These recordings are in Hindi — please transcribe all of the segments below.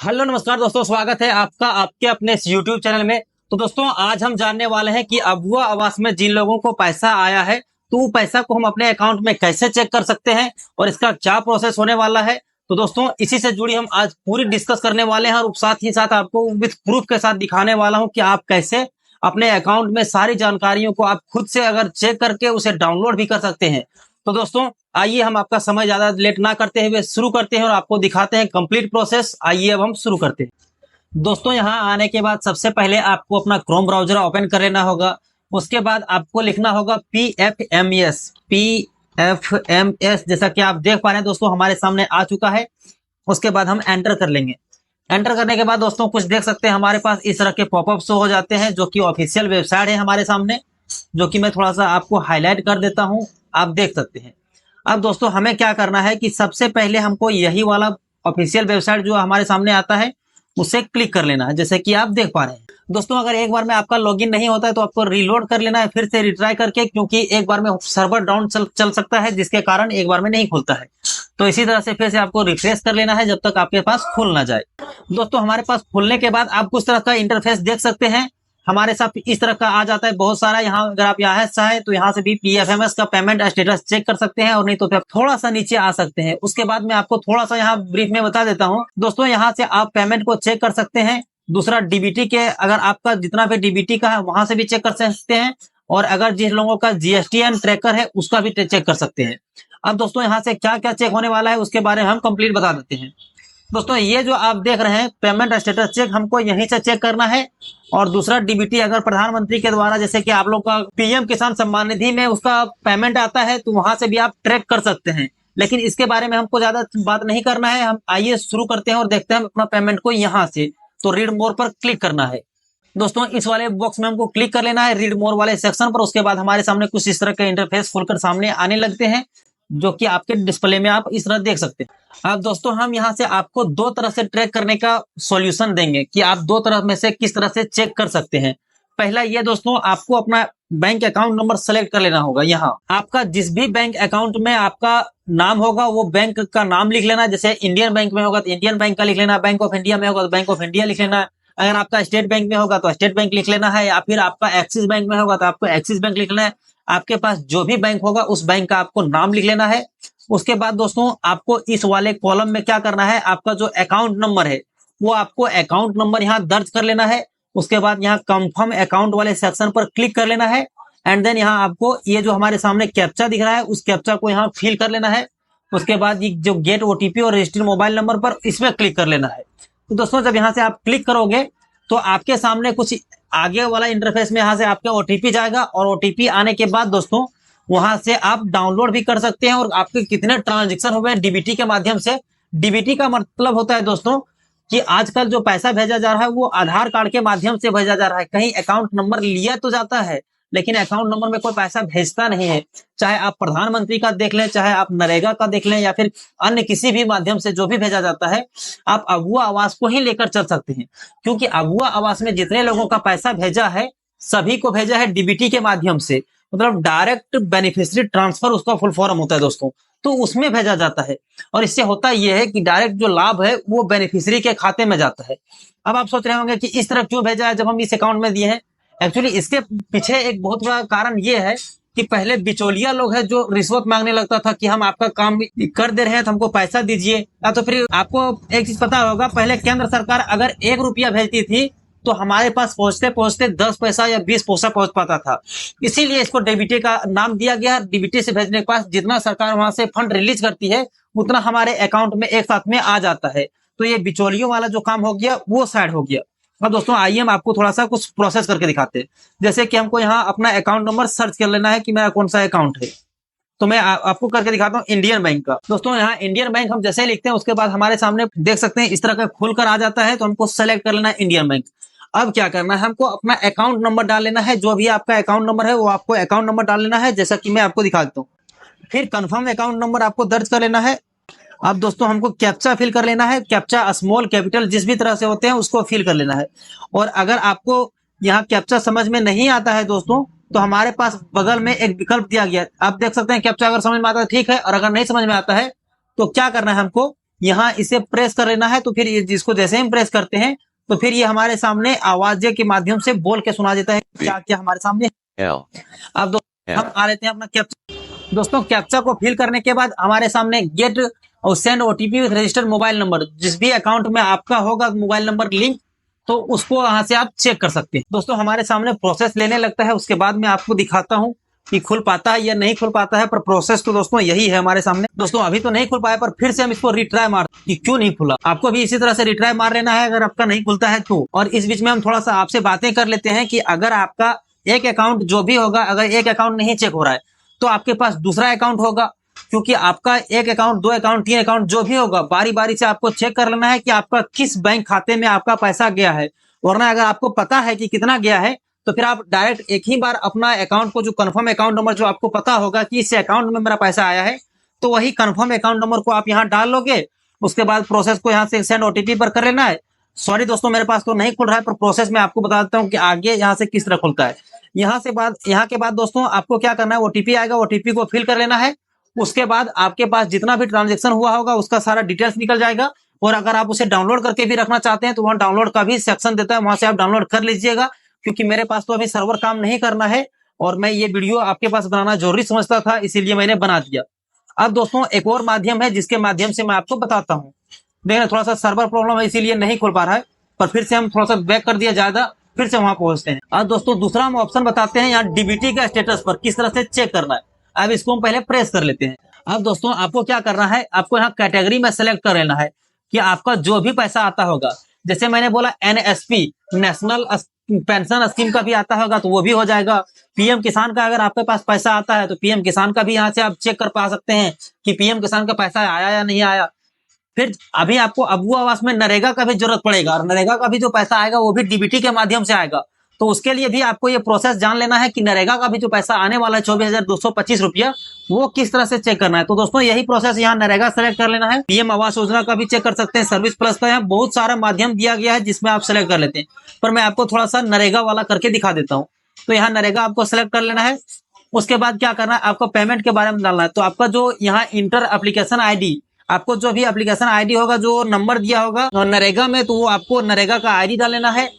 हेलो नमस्कार दोस्तों, स्वागत है आपका आपके अपने इस यूट्यूब चैनल में। तो दोस्तों आज हम जानने वाले हैं कि अबुआ आवास में जिन लोगों को पैसा आया है तो वो पैसा को हम अपने अकाउंट में कैसे चेक कर सकते हैं और इसका क्या प्रोसेस होने वाला है। तो दोस्तों इसी से जुड़ी हम आज पूरी डिस्कस करने वाले हैं और साथ ही साथ आपको विद प्रूफ के साथ दिखाने वाला हूँ कि आप कैसे अपने अकाउंट में सारी जानकारियों को आप खुद से अगर चेक करके उसे डाउनलोड भी कर सकते हैं। तो दोस्तों आइए हम आपका समय ज्यादा लेट ना करते हुए शुरू करते हैं और आपको दिखाते हैं कंप्लीट प्रोसेस। आइए अब हम शुरू करते हैं। दोस्तों यहाँ आने के बाद सबसे पहले आपको अपना क्रोम ब्राउजर ओपन कर लेना होगा। उसके बाद आपको लिखना होगा PFMS जैसा कि आप देख पा रहे हैं दोस्तों हमारे सामने आ चुका है। उसके बाद हम एंटर कर लेंगे। एंटर करने के बाद दोस्तों कुछ देख सकते हैं हमारे पास इस तरह के पॉपअप शो हो जाते हैं जो कि ऑफिशियल वेबसाइट है हमारे सामने, जो कि मैं थोड़ा सा आपको हाईलाइट कर देता हूं, आप देख सकते हैं। अब दोस्तों हमें क्या करना है कि सबसे पहले हमको यही वाला ऑफिशियल वेबसाइट जो हमारे सामने आता है उसे क्लिक कर लेना है, जैसे कि आप देख पा रहे हैं। दोस्तों अगर एक बार में आपका लॉगिन नहीं होता है तो आपको रीलोड कर लेना है, फिर से रिट्राई करके, क्योंकि एक बार में सर्वर डाउन चल सकता है जिसके कारण एक बार में नहीं खुलता है। तो इसी तरह से फिर से आपको रिफ्रेश कर लेना है जब तक आपके पास खुल ना जाए। दोस्तों हमारे पास खुलने के बाद आप कुछ तरह का इंटरफेस देख सकते हैं हमारे साथ इस तरह का आ जाता है बहुत सारा। यहाँ अगर आप यहाँ चाहें तो यहाँ से भी PFMS का पेमेंट स्टेटस चेक कर सकते हैं और नहीं तो फिर थोड़ा सा नीचे आ सकते हैं। उसके बाद मैं आपको थोड़ा सा यहाँ ब्रीफ में बता देता हूँ। दोस्तों यहाँ से आप पेमेंट को चेक कर सकते हैं। दूसरा डीबीटी के, अगर आपका जितना भी डीबीटी का है वहां से भी चेक कर सकते हैं, और अगर जिन लोगों का GSTN ट्रैकर है उसका भी चेक कर सकते हैं। अब दोस्तों यहाँ से क्या क्या चेक होने वाला है उसके बारे में हम कंप्लीट बता देते हैं। दोस्तों ये जो आप देख रहे हैं पेमेंट स्टेटस चेक हमको यहीं से चेक करना है। और दूसरा डीबीटी, अगर प्रधानमंत्री के द्वारा जैसे कि आप लोग का PM किसान सम्मान निधि में उसका पेमेंट आता है तो वहां से भी आप ट्रैक कर सकते हैं, लेकिन इसके बारे में हमको ज्यादा बात नहीं करना है। हम आइए शुरू करते हैं और देखते हैं अपना पेमेंट को यहाँ से। तो रीड मोर पर क्लिक करना है। दोस्तों इस वाले बॉक्स में हमको क्लिक कर लेना है रीड मोर वाले सेक्शन पर। उसके बाद हमारे सामने कुछ इस तरह के इंटरफेस खुलकर सामने आने लगते हैं जो कि आपके डिस्प्ले में आप इस तरह देख सकते हैं। अब दोस्तों हम यहाँ से आपको दो तरह से ट्रैक करने का सॉल्यूशन देंगे कि आप दो तरह में से किस तरह से चेक कर सकते हैं। पहला ये दोस्तों, आपको अपना बैंक अकाउंट नंबर सेलेक्ट कर लेना होगा। यहाँ आपका जिस भी बैंक अकाउंट में आपका नाम होगा वो बैंक का नाम लिख लेना। जैसे इंडियन बैंक में होगा तो इंडियन बैंक का लिख लेना, बैंक ऑफ इंडिया में होगा तो बैंक ऑफ इंडिया लिख लेना, अगर आपका स्टेट बैंक में होगा तो स्टेट बैंक लिख लेना है, या फिर आपका एक्सिस बैंक में होगा तो आपको एक्सिस बैंक लिख लेना है। आपके पास जो भी बैंक होगा उस बैंक का आपको नाम लिख लेना है। उसके बाद दोस्तों आपको इस वाले कॉलम में क्या करना है, आपका जो अकाउंट नंबर है वो आपको अकाउंट नंबर यहाँ दर्ज कर लेना है। उसके बाद यहाँ कंफर्म अकाउंट वाले सेक्शन पर क्लिक कर लेना है। एंड देन यहाँ आपको ये जो हमारे सामने कैप्चा दिख रहा है उस कैप्चा को यहाँ फिल कर लेना है। उसके बाद ये जो गेट OTP और रजिस्टर्ड मोबाइल नंबर पर इसमें क्लिक कर लेना है। तो दोस्तों जब यहाँ से आप क्लिक करोगे तो आपके सामने कुछ आगे वाला इंटरफेस में यहाँ से आपका OTP जाएगा, और OTP आने के बाद दोस्तों वहां से आप डाउनलोड भी कर सकते हैं और आपके कितने ट्रांजेक्शन हुए डीबीटी के माध्यम से। डीबीटी का मतलब होता है दोस्तों कि आजकल जो पैसा भेजा जा रहा है वो आधार कार्ड के माध्यम से भेजा जा रहा है। कहीं अकाउंट नंबर लिया तो जाता है लेकिन अकाउंट नंबर में कोई पैसा भेजता नहीं है। चाहे आप प्रधानमंत्री का देख लें, चाहे आप नरेगा का देख लें, या फिर अन्य किसी भी माध्यम से जो भी भेजा जाता है, आप अबुआ आवास को ही लेकर चल सकते हैं। क्योंकि अबुआ आवास में जितने लोगों का पैसा भेजा है सभी को भेजा है डीबीटी के माध्यम से, मतलब डायरेक्ट बेनिफिशियरी ट्रांसफर उसका फुल फॉर्म होता है दोस्तों। तो उसमें भेजा जाता है और इससे होता यह है कि डायरेक्ट जो लाभ है वो बेनिफिशियरी के खाते में जाता है। अब आप सोच रहे होंगे कि इस तरह क्यों भेजा है जब हम इस अकाउंट में दिए हैं। एक्चुअली इसके पीछे एक बहुत बड़ा कारण ये है कि पहले बिचौलिया लोग है जो रिश्वत मांगने लगता था कि हम आपका काम कर दे रहे हैं तो हमको पैसा दीजिए। या तो फिर आपको एक चीज पता होगा, पहले केंद्र सरकार अगर 1 रुपया भेजती थी तो हमारे पास पहुंचते पहुंचते 10 पैसा या 20 पैसा पहुंच पाता था। इसीलिए इसको डीबीटी का नाम दिया गया। डीबीटी से भेजने के पास जितना सरकार वहां से फंड रिलीज करती है उतना हमारे अकाउंट में एक साथ में आ जाता है। तो ये बिचौलियों वाला जो काम हो गया वो साइड हो गया। अब दोस्तों आइए हम आपको थोड़ा सा कुछ प्रोसेस करके दिखाते हैं। जैसे कि हमको यहाँ अपना अकाउंट नंबर सर्च कर लेना है कि मेरा कौन सा अकाउंट है। तो मैं आपको करके दिखाता हूँ इंडियन बैंक का। दोस्तों यहाँ इंडियन बैंक हम जैसे लिखते हैं उसके बाद हमारे सामने देख सकते हैं इस तरह का खुलकर आ जाता है। तो हमको सेलेक्ट कर लेना है इंडियन बैंक। अब क्या करना है, हमको अपना अकाउंट नंबर डाल लेना है। जो भी आपका अकाउंट नंबर है वो आपको अकाउंट नंबर डाल लेना है, जैसा कि मैं आपको दिखा देता हूँ। फिर कंफर्म अकाउंट नंबर आपको दर्ज कर लेना है। अब दोस्तों हमको कैप्चा फिल कर लेना है। कैप्चा स्मॉल कैपिटल जिस भी तरह से होते हैं उसको फिल कर लेना है। और अगर आपको यहाँ कैप्चा समझ में नहीं आता है दोस्तों तो हमारे पास बगल में एक विकल्प दिया गया है, आप देख सकते हैं। कैप्चा अगर समझ में आता है ठीक है, और अगर नहीं समझ में आता है तो क्या करना है, हमको यहाँ इसे प्रेस कर लेना है। तो फिर ये जिसको जैसे हम प्रेस करते हैं तो फिर ये हमारे सामने आवाज़ के माध्यम से बोल के सुना देता है क्या क्या हमारे सामने। अब दोस्तों हम आ लेते हैं अपना कैप्चा। दोस्तों कैप्चा को फिल करने के बाद हमारे सामने गेट और send OTP with registered mobile number, जिस भी अकाउंट में आपका होगा मोबाइल नंबर लिंक, तो उसको यहाँ से आप चेक कर सकते हैं। दोस्तों हमारे सामने प्रोसेस लेने लगता है, उसके बाद मैं आपको दिखाता हूँ कि खुल पाता है या नहीं खुल पाता है। पर प्रोसेस तो दोस्तों यही है हमारे सामने। दोस्तों अभी तो नहीं खुल पाया, पर फिर से हम इसको रिट्राई मार कि क्यों नहीं खुला। आपको भी इसी तरह से रिट्राई मार लेना है अगर आपका नहीं खुलता है तो। और इस बीच में हम थोड़ा सा आपसे बातें कर लेते हैं कि अगर आपका एक अकाउंट जो भी होगा, अगर एक अकाउंट नहीं चेक हो रहा है तो आपके पास दूसरा अकाउंट होगा, क्योंकि आपका एक अकाउंट, दो अकाउंट, तीन अकाउंट जो भी होगा बारी बारी से आपको चेक कर लेना है कि आपका किस बैंक खाते में आपका पैसा गया है। वरना अगर आपको पता है कि कितना गया है तो फिर आप डायरेक्ट एक ही बार अपना अकाउंट को, जो कंफर्म अकाउंट नंबर जो आपको पता होगा कि इस अकाउंट में मेरा पैसा आया है, तो वही कंफर्म अकाउंट नंबर को आप यहाँ डाल लोगे। उसके बाद प्रोसेस को यहाँ से सेंड ओटीपी पर कर लेना है। सॉरी दोस्तों मेरे पास तो नहीं खुल रहा है, पर प्रोसेस में आपको बता देता हूँ कि आगे यहाँ से किस तरह खुलता है। यहाँ के बाद दोस्तों आपको क्या करना है, ओटीपी आएगा, ओटीपी को फिल कर लेना है। उसके बाद आपके पास जितना भी ट्रांजेक्शन हुआ होगा उसका सारा डिटेल्स निकल जाएगा। और अगर आप उसे डाउनलोड करके भी रखना चाहते हैं तो वहाँ डाउनलोड का भी सेक्शन देता है, वहां से आप डाउनलोड कर लीजिएगा। क्योंकि मेरे पास तो अभी सर्वर काम नहीं करना है और मैं ये वीडियो आपके पास बनाना जरूरी समझता था, इसीलिए मैंने बना दिया। अब दोस्तों एक और माध्यम है जिसके माध्यम से मैं आपको बताता हूँ। देखना थोड़ा सा सर्वर प्रॉब्लम है इसीलिए नहीं खुल पा रहा है, पर फिर से हम थोड़ा सा बैक कर दिया ज्यादा, फिर से वहां पहुंचते हैं। अब दोस्तों दूसरा हम ऑप्शन बताते हैं यहाँ डीबीटी का स्टेटस पर किस तरह से चेक करना है। अब इसको हम पहले प्रेस कर लेते हैं। अब दोस्तों आपको क्या करना है, आपको यहाँ कैटेगरी में सेलेक्ट कर लेना है कि आपका जो भी पैसा आता होगा, जैसे मैंने बोला एनएसपी नेशनल पेंशन स्कीम का भी आता होगा तो वो भी हो जाएगा। पीएम किसान का अगर आपके पास पैसा आता है तो पीएम किसान का भी यहाँ से आप चेक कर पा सकते हैं कि पीएम किसान का पैसा आया या नहीं आया। फिर अभी आपको अबू आवास में नरेगा का भी जरूरत पड़ेगा और नरेगा का भी जो पैसा आएगा वो भी डीबीटी के माध्यम से आएगा। तो उसके लिए भी आपको ये प्रोसेस जान लेना है कि नरेगा का भी जो पैसा आने वाला है 24,225 रुपया, वो किस तरह से चेक करना है। तो दोस्तों यही प्रोसेस यहाँ नरेगा सेलेक्ट कर लेना है। पीएम आवास योजना का भी चेक कर सकते हैं, सर्विस प्लस का, यहाँ बहुत सारा माध्यम दिया गया है जिसमें आप सेलेक्ट कर लेते हैं। पर मैं आपको थोड़ा सा नरेगा वाला करके दिखा देता हूँ। तो यहाँ नरेगा आपको सेलेक्ट कर लेना है। उसके बाद क्या करना है, आपको पेमेंट के बारे में डालना है। तो आपका जो यहाँ इंटर एप्लीकेशन आईडी, आपको जो भी एप्लीकेशन आईडी होगा, जो नंबर दिया होगा नरेगा में, तो वो आपको नरेगा का आईडी डाल लेना है।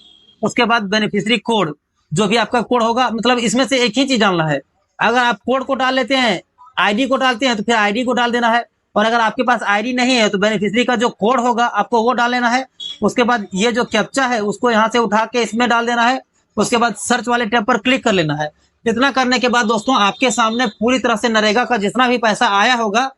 उसके बाद बेनिफिशियरी कोड, जो भी आपका कोड होगा, मतलब इसमें से एक ही चीज डालना है। अगर आप कोड को डाल लेते हैं, आईडी को डालते हैं, तो फिर आईडी को डाल देना है। और अगर आपके पास आईडी नहीं है तो बेनिफिशियरी का जो कोड होगा आपको वो डाल लेना है। उसके बाद ये जो कैप्चा है उसको यहाँ से उठा के इसमें डाल देना है। उसके बाद सर्च वाले टैब पर क्लिक कर लेना है। इतना करने के बाद दोस्तों आपके सामने पूरी तरह से नरेगा का जितना भी पैसा आया होगा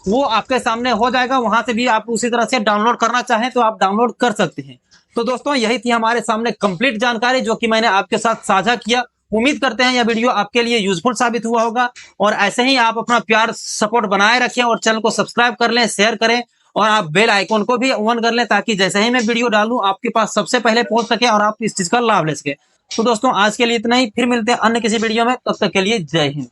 वो आपके सामने हो जाएगा। वहां से भी आप उसी तरह से डाउनलोड करना चाहें तो आप डाउनलोड कर सकते हैं। तो दोस्तों यही थी हमारे सामने कंप्लीट जानकारी जो कि मैंने आपके साथ साझा किया। उम्मीद करते हैं यह वीडियो आपके लिए यूजफुल साबित हुआ होगा। और ऐसे ही आप अपना प्यार सपोर्ट बनाए रखें और चैनल को सब्सक्राइब कर लें, शेयर करें और आप बेल आइकॉन को भी ऑन कर लें ताकि जैसे ही मैं वीडियो डालूं आपके पास सबसे पहले पहुंच सके और आप इस चीज का लाभ ले सके। तो दोस्तों आज के लिए इतना ही, फिर मिलते हैं अन्य किसी वीडियो में, तब तक के लिए जय हिंद।